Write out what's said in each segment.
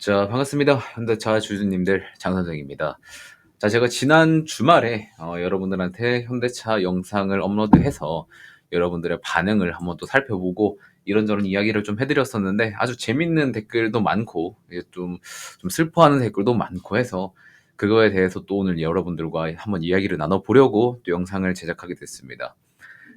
자, 반갑습니다. 현대차 주주님들, 장선정입니다. 자, 제가 지난 주말에 여러분들한테 현대차 영상을 업로드해서 여러분들의 반응을 한번 또 살펴보고 이런저런 이야기를 좀 해드렸었는데 아주 재밌는 댓글도 많고 이게 좀 슬퍼하는 댓글도 많고 해서 그거에 대해서 또 오늘 여러분들과 한번 이야기를 나눠보려고 또 영상을 제작하게 됐습니다.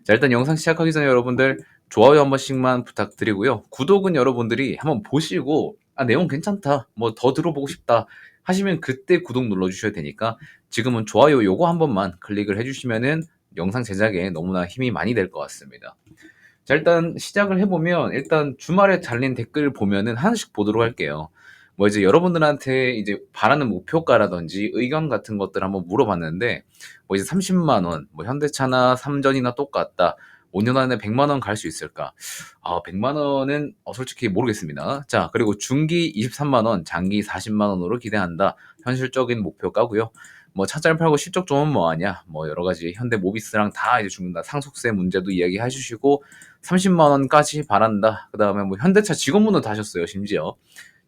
자, 일단 영상 시작하기 전에 여러분들 좋아요 한 번씩만 부탁드리고요. 구독은 여러분들이 한번 보시고 내용 괜찮다, 뭐 더 들어보고 싶다 하시면 그때 구독 눌러주셔야 되니까 지금은 좋아요 요거 한 번만 클릭을 해주시면은 영상 제작에 너무나 힘이 많이 될 것 같습니다. 자, 일단 시작을 해보면 일단 주말에 달린 댓글 보면은 하나씩 보도록 할게요. 뭐 이제 여러분들한테 이제 바라는 목표가라든지 의견 같은 것들 한번 물어봤는데 뭐 이제 30만 원, 뭐 현대차나 삼전이나 똑같다. 5년 안에 100만 원 갈 수 있을까? 100만 원은 솔직히 모르겠습니다. 자, 그리고 중기 23만 원, 장기 40만 원으로 기대한다. 현실적인 목표가고요. 뭐 차 잘 팔고 실적 좋으면 뭐하냐, 뭐 여러 가지 현대 모비스랑 다 이제 죽는다, 상속세 문제도 이야기해 주시고 30만 원까지 바란다. 그 다음에 뭐 현대차 직원분도 다셨어요. 심지어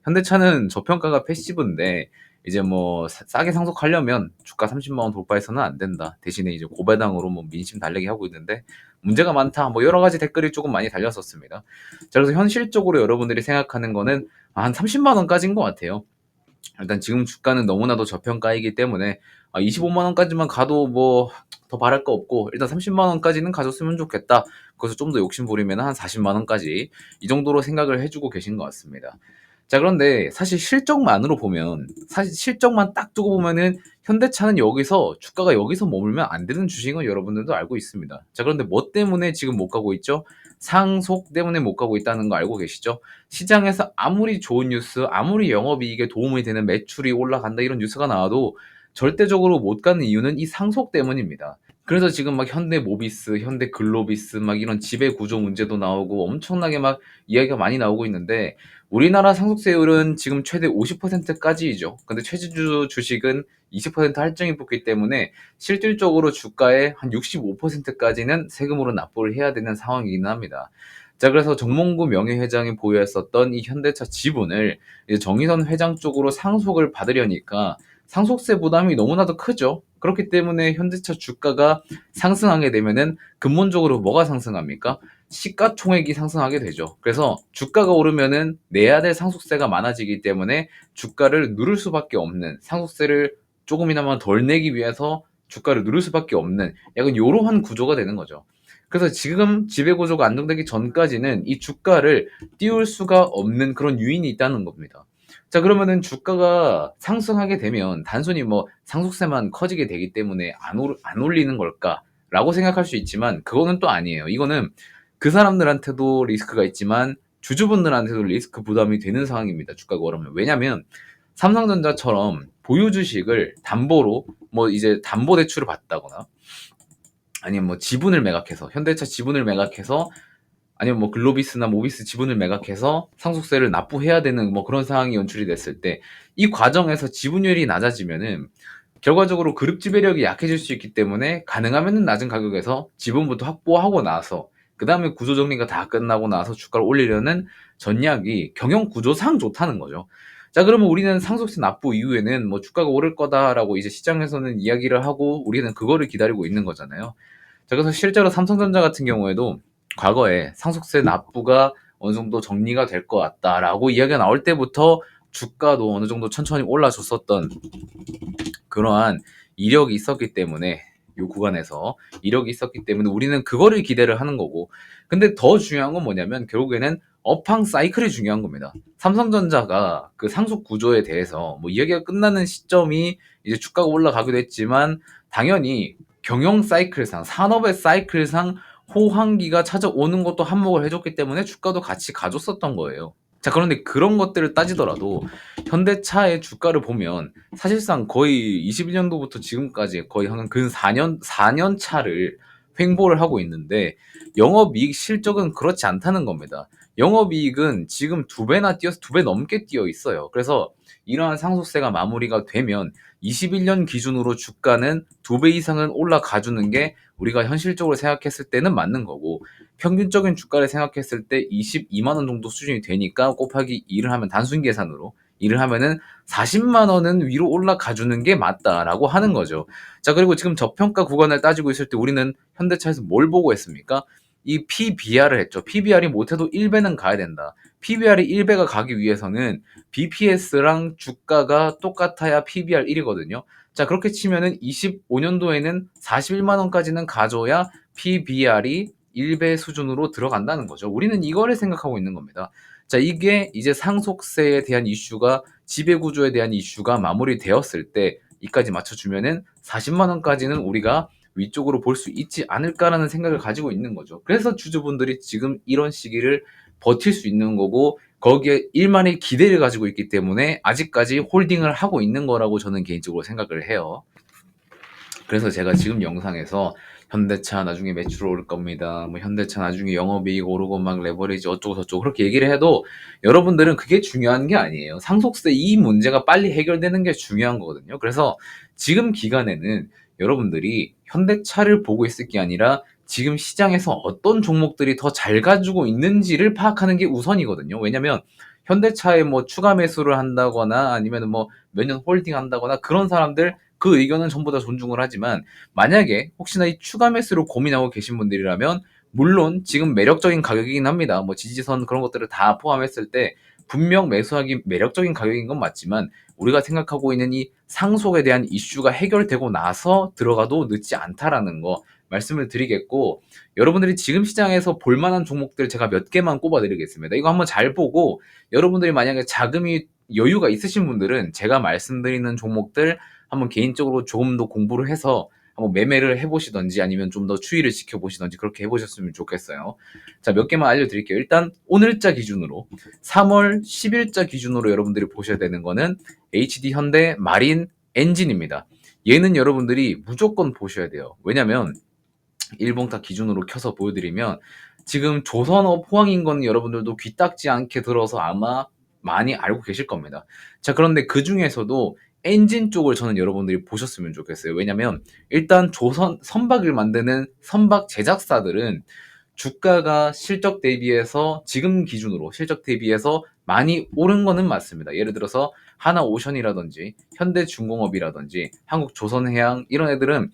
현대차는 저평가가 패시브인데 이제 뭐 싸게 상속하려면 주가 30만 원 돌파해서는 안 된다. 대신에 이제 고배당으로 뭐 민심 달래기 하고 있는데 문제가 많다. 뭐 여러 가지 댓글이 조금 많이 달렸었습니다. 자, 그래서 현실적으로 여러분들이 생각하는 거는 한 30만 원까지인 것 같아요. 일단 지금 주가는 너무나도 저평가이기 때문에 25만 원까지만 가도 뭐 더 바랄 거 없고 일단 30만 원까지는 가졌으면 좋겠다. 그래서 좀 더 욕심 부리면 한 40만 원까지 이 정도로 생각을 해주고 계신 것 같습니다. 자, 그런데 사실 실적만으로 보면, 사실 실적만 딱 두고 보면은 현대차는 여기서 주가가 여기서 머물면 안 되는 주식은 여러분들도 알고 있습니다. 자, 그런데 뭐 때문에 지금 못 가고 있죠? 상속 때문에 못 가고 있다는 거 알고 계시죠? 시장에서 아무리 좋은 뉴스, 아무리 영업이익에 도움이 되는 매출이 올라간다 이런 뉴스가 나와도 절대적으로 못 가는 이유는 이 상속 때문입니다. 그래서 지금 막 현대 모비스, 현대 글로비스 막 이런 지배 구조 문제도 나오고 엄청나게 막 이야기가 많이 나오고 있는데 우리나라 상속세율은 지금 최대 50%까지이죠. 근데 최지주 주식은 20% 할증이 붙기 때문에 실질적으로 주가의 한 65%까지는 세금으로 납부를 해야 되는 상황이긴 합니다. 자, 그래서 정몽구 명예회장이 보유했었던 이 현대차 지분을 이제 정의선 회장 쪽으로 상속을 받으려니까 상속세 부담이 너무나도 크죠. 그렇기 때문에 현대차 주가가 상승하게 되면은 근본적으로 뭐가 상승합니까? 시가총액이 상승하게 되죠. 그래서 주가가 오르면은 내야 될 상속세가 많아지기 때문에 주가를 누를 수밖에 없는, 상속세를 조금이나마 덜 내기 위해서 주가를 누를 수밖에 없는 약간 이러한 구조가 되는 거죠. 그래서 지금 지배구조가 안정되기 전까지는 이 주가를 띄울 수가 없는 그런 요인이 있다는 겁니다. 자, 그러면은 주가가 상승하게 되면 단순히 뭐 상속세만 커지게 되기 때문에 안 올리는 걸까? 라고 생각할 수 있지만 그거는 또 아니에요. 이거는 그 사람들한테도 리스크가 있지만 주주분들한테도 리스크 부담이 되는 상황입니다. 주가가 오르면. 왜냐면 삼성전자처럼 보유 주식을 담보로 뭐 이제 담보 대출을 받다거나 아니면 뭐 지분을 매각해서 현대차 지분을 매각해서 아니면 뭐 글로비스나 모비스 지분을 매각해서 상속세를 납부해야 되는 뭐 그런 상황이 연출이 됐을 때 이 과정에서 지분율이 낮아지면은 결과적으로 그룹 지배력이 약해질 수 있기 때문에 가능하면 낮은 가격에서 지분부터 확보하고 나서 그 다음에 구조 정리가 다 끝나고 나서 주가를 올리려는 전략이 경영 구조상 좋다는 거죠. 자, 그러면 우리는 상속세 납부 이후에는 뭐 주가가 오를 거다라고 이제 시장에서는 이야기를 하고 우리는 그거를 기다리고 있는 거잖아요. 자, 그래서 실제로 삼성전자 같은 경우에도 과거에 상속세 납부가 어느 정도 정리가 될 것 같다라고 이야기가 나올 때부터 주가도 어느 정도 천천히 올라줬었던 그러한 이력이 있었기 때문에 이 구간에서 이력이 있었기 때문에 우리는 그거를 기대를 하는 거고, 근데 더 중요한 건 뭐냐면 결국에는 업황 사이클이 중요한 겁니다. 삼성전자가 그 상속 구조에 대해서 뭐 이야기가 끝나는 시점이 이제 주가가 올라가기도 했지만 당연히 경영 사이클상 산업의 사이클상 호황기가 찾아오는 것도 한몫을 해줬기 때문에 주가도 같이 가줬었던 거예요. 자, 그런데 그런 것들을 따지더라도 현대차의 주가를 보면 사실상 거의 21년도부터 지금까지 거의 한 근 4년 차를 횡보를 하고 있는데 영업이익 실적은 그렇지 않다는 겁니다. 영업이익은 지금 두 배나 뛰어서 두 배 넘게 뛰어 있어요. 그래서 이러한 상속세가 마무리가 되면 21년 기준으로 주가는 두 배 이상은 올라가 주는 게 우리가 현실적으로 생각했을 때는 맞는 거고, 평균적인 주가를 생각했을 때 22만 원 정도 수준이 되니까 곱하기 2를 하면 단순 계산으로 일을 하면은 40만 원은 위로 올라가 주는 게 맞다라고 하는 거죠. 자, 그리고 지금 저평가 구간을 따지고 있을 때 우리는 현대차에서 뭘 보고 했습니까? 이 PBR을 했죠. PBR이 못해도 1배는 가야 된다. PBR이 1배가 가기 위해서는 BPS랑 주가가 똑같아야 PBR 1이거든요. 자, 그렇게 치면은 25년도에는 41만 원까지는 가져야 PBR이 1배 수준으로 들어간다는 거죠. 우리는 이거를 생각하고 있는 겁니다. 자, 이게 이제 상속세에 대한 이슈가, 지배구조에 대한 이슈가 마무리되었을 때 이까지 맞춰주면은 40만 원까지는 우리가 위쪽으로 볼 수 있지 않을까라는 생각을 가지고 있는 거죠. 그래서 주주분들이 지금 이런 시기를 버틸 수 있는 거고, 거기에 일만의 기대를 가지고 있기 때문에 아직까지 홀딩을 하고 있는 거라고 저는 개인적으로 생각을 해요. 그래서 제가 지금 영상에서 현대차 나중에 매출 오를 겁니다. 뭐 현대차 나중에 영업이익 오르고 막 레버리지 어쩌고 저쩌고 그렇게 얘기를 해도 여러분들은 그게 중요한 게 아니에요. 상속세 이 문제가 빨리 해결되는 게 중요한 거거든요. 그래서 지금 기간에는 여러분들이 현대차를 보고 있을 게 아니라 지금 시장에서 어떤 종목들이 더 잘 가지고 있는지를 파악하는 게 우선이거든요. 왜냐면 현대차에 뭐 추가 매수를 한다거나 아니면 뭐 몇 년 홀딩 한다거나 그런 사람들 그 의견은 전부 다 존중을 하지만, 만약에 혹시나 이 추가 매수를 고민하고 계신 분들이라면 물론 지금 매력적인 가격이긴 합니다. 뭐 지지선 그런 것들을 다 포함했을 때 분명 매수하기 매력적인 가격인 건 맞지만, 우리가 생각하고 있는 이 상속에 대한 이슈가 해결되고 나서 들어가도 늦지 않다라는 거 말씀을 드리겠고, 여러분들이 지금 시장에서 볼만한 종목들 제가 몇 개만 꼽아 드리겠습니다. 이거 한번 잘 보고, 여러분들이 만약에 자금이 여유가 있으신 분들은 제가 말씀드리는 종목들 한번 개인적으로 조금 더 공부를 해서 한번 매매를 해보시던지 아니면 좀 더 추이를 지켜보시던지 그렇게 해보셨으면 좋겠어요. 자, 몇 개만 알려드릴게요. 일단 오늘자 기준으로 3월 10일자 기준으로 여러분들이 보셔야 되는 거는 HD 현대 마린 엔진입니다. 얘는 여러분들이 무조건 보셔야 돼요. 왜냐면 일봉탁 기준으로 켜서 보여드리면 지금 조선업 호황인 건 여러분들도 귀딱지 않게 들어서 아마 많이 알고 계실 겁니다. 자, 그런데 그 중에서도 엔진 쪽을 저는 여러분들이 보셨으면 좋겠어요. 왜냐면 일단 조선 선박을 만드는 선박 제작사들은 주가가 실적 대비해서 지금 기준으로 실적 대비해서 많이 오른 거는 맞습니다. 예를 들어서 하나오션이라든지 현대중공업이라든지 한국조선해양 이런 애들은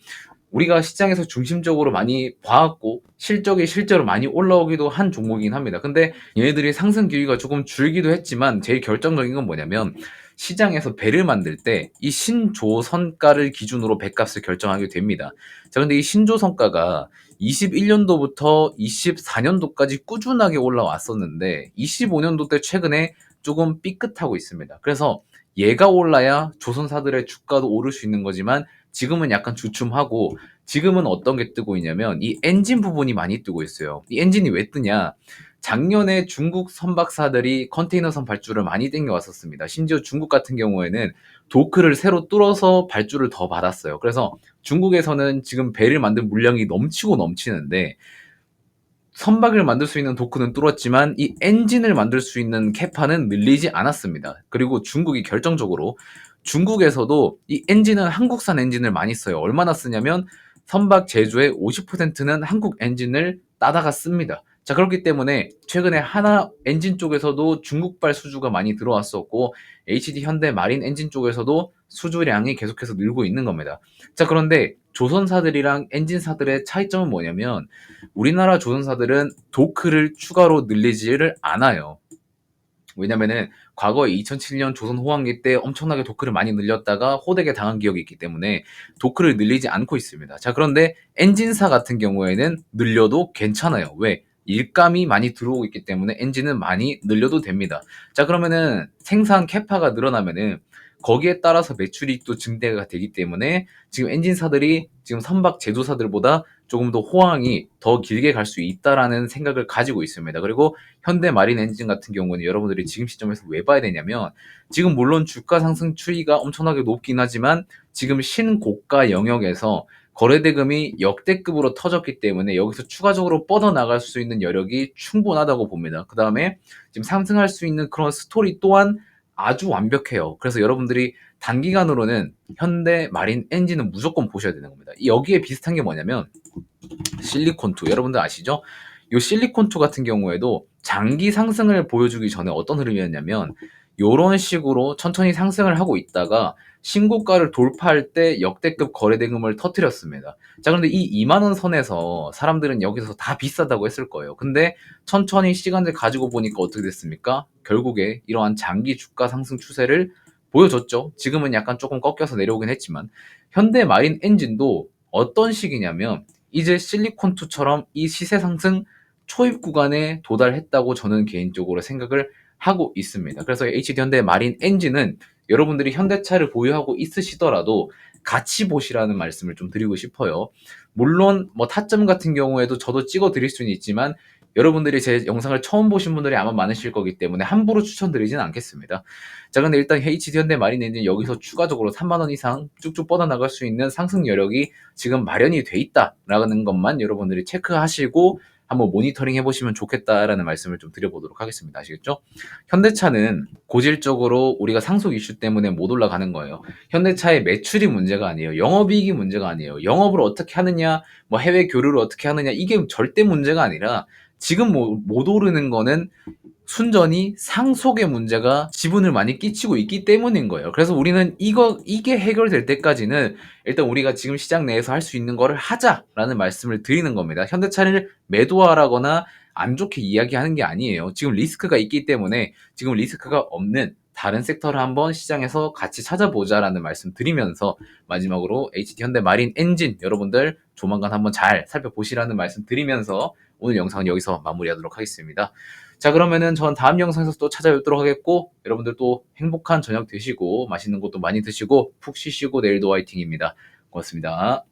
우리가 시장에서 중심적으로 많이 봐왔고 실적이 실제로 많이 올라오기도 한 종목이긴 합니다. 근데 얘네들이 상승 기회가 조금 줄기도 했지만 제일 결정적인 건 뭐냐면, 시장에서 배를 만들 때 이 신조선가를 기준으로 배값을 결정하게 됩니다. 자, 근데 이 신조선가가 21년도부터 24년도까지 꾸준하게 올라왔었는데 25년도 때 최근에 조금 삐끗하고 있습니다. 그래서 얘가 올라야 조선사들의 주가도 오를 수 있는 거지만 지금은 약간 주춤하고, 지금은 어떤 게 뜨고 있냐면 이 엔진 부분이 많이 뜨고 있어요. 이 엔진이 왜 뜨냐? 작년에 중국 선박사들이 컨테이너선 발주를 많이 땡겨왔었습니다. 심지어 중국 같은 경우에는 도크를 새로 뚫어서 발주를 더 받았어요. 그래서 중국에서는 지금 배를 만든 물량이 넘치고 넘치는데 선박을 만들 수 있는 도크는 뚫었지만 이 엔진을 만들 수 있는 캐파는 늘리지 않았습니다. 그리고 중국이 결정적으로, 중국에서도 이 엔진은 한국산 엔진을 많이 써요. 얼마나 쓰냐면 선박 제조의 50%는 한국 엔진을 따다가 씁니다. 자, 그렇기 때문에 최근에 하나 엔진 쪽에서도 중국발 수주가 많이 들어왔었고 HD 현대 마린 엔진 쪽에서도 수주량이 계속해서 늘고 있는 겁니다. 자, 그런데 조선사들이랑 엔진사들의 차이점은 뭐냐면 우리나라 조선사들은 도크를 추가로 늘리지를 않아요. 왜냐면은 과거에 2007년 조선 호황기 때 엄청나게 도크를 많이 늘렸다가 호되게 당한 기억이 있기 때문에 도크를 늘리지 않고 있습니다. 자, 그런데 엔진사 같은 경우에는 늘려도 괜찮아요. 왜? 일감이 많이 들어오고 있기 때문에 엔진은 많이 늘려도 됩니다. 자, 그러면은 생산 캐파가 늘어나면은 거기에 따라서 매출이익도 증대가 되기 때문에 지금 엔진사들이 지금 선박 제조사들보다 조금 더 호황이 더 길게 갈 수 있다라는 생각을 가지고 있습니다. 그리고 현대 마린 엔진 같은 경우는 여러분들이 지금 시점에서 왜 봐야 되냐면, 지금 물론 주가 상승 추이가 엄청나게 높긴 하지만 지금 신고가 영역에서 거래대금이 역대급으로 터졌기 때문에 여기서 추가적으로 뻗어나갈 수 있는 여력이 충분하다고 봅니다. 그 다음에 지금 상승할 수 있는 그런 스토리 또한 아주 완벽해요. 그래서 여러분들이 단기간으로는 현대 마린 엔진은 무조건 보셔야 되는 겁니다. 여기에 비슷한 게 뭐냐면 실리콘2 여러분들 아시죠? 이 실리콘2 같은 경우에도 장기 상승을 보여주기 전에 어떤 흐름이었냐면 요런 식으로 천천히 상승을 하고 있다가 신고가를 돌파할 때 역대급 거래대금을 터뜨렸습니다. 자, 그런데 이 2만 원 선에서 사람들은 여기서 다 비싸다고 했을 거예요. 근데 천천히 시간을 가지고 보니까 어떻게 됐습니까? 결국에 이러한 장기 주가 상승 추세를 보여줬죠. 지금은 약간 조금 꺾여서 내려오긴 했지만 현대 마린 엔진도 어떤 식이냐면 이제 실리콘2처럼 이 시세 상승 초입 구간에 도달했다고 저는 개인적으로 생각을 하고 있습니다. 그래서 HD 현대 마린 엔진은 여러분들이 현대차를 보유하고 있으시더라도 같이 보시라는 말씀을 좀 드리고 싶어요. 물론 뭐 타점 같은 경우에도 저도 찍어 드릴 수는 있지만 여러분들이 제 영상을 처음 보신 분들이 아마 많으실 거기 때문에 함부로 추천드리지는 않겠습니다. 자, 근데 일단 HD 현대 마린 엔진 여기서 추가적으로 3만 원 이상 쭉쭉 뻗어나갈 수 있는 상승 여력이 지금 마련이 돼 있다라는 것만 여러분들이 체크하시고 한번 모니터링 해보시면 좋겠다라는 말씀을 좀 드려보도록 하겠습니다. 아시겠죠? 현대차는 고질적으로 우리가 상속 이슈 때문에 못 올라가는 거예요. 현대차의 매출이 문제가 아니에요. 영업이익이 문제가 아니에요. 영업을 어떻게 하느냐, 뭐 해외 교류를 어떻게 하느냐, 이게 절대 문제가 아니라 지금 뭐 못 오르는 거는 순전히 상속의 문제가 지분을 많이 끼치고 있기 때문인 거예요. 그래서 우리는 이게 해결될 때까지는 일단 우리가 지금 시장 내에서 할 수 있는 거를 하자라는 말씀을 드리는 겁니다. 현대차를 매도하라거나 안 좋게 이야기하는 게 아니에요. 지금 리스크가 있기 때문에 지금 리스크가 없는 다른 섹터를 한번 시장에서 같이 찾아보자라는 말씀 드리면서 마지막으로 HD 현대 마린 엔진 여러분들 조만간 한번 잘 살펴보시라는 말씀 드리면서 오늘 영상은 여기서 마무리하도록 하겠습니다. 자, 그러면은 전 다음 영상에서 또 찾아뵙도록 하겠고 여러분들 또 행복한 저녁 되시고 맛있는 것도 많이 드시고 푹 쉬시고 내일도 화이팅입니다. 고맙습니다.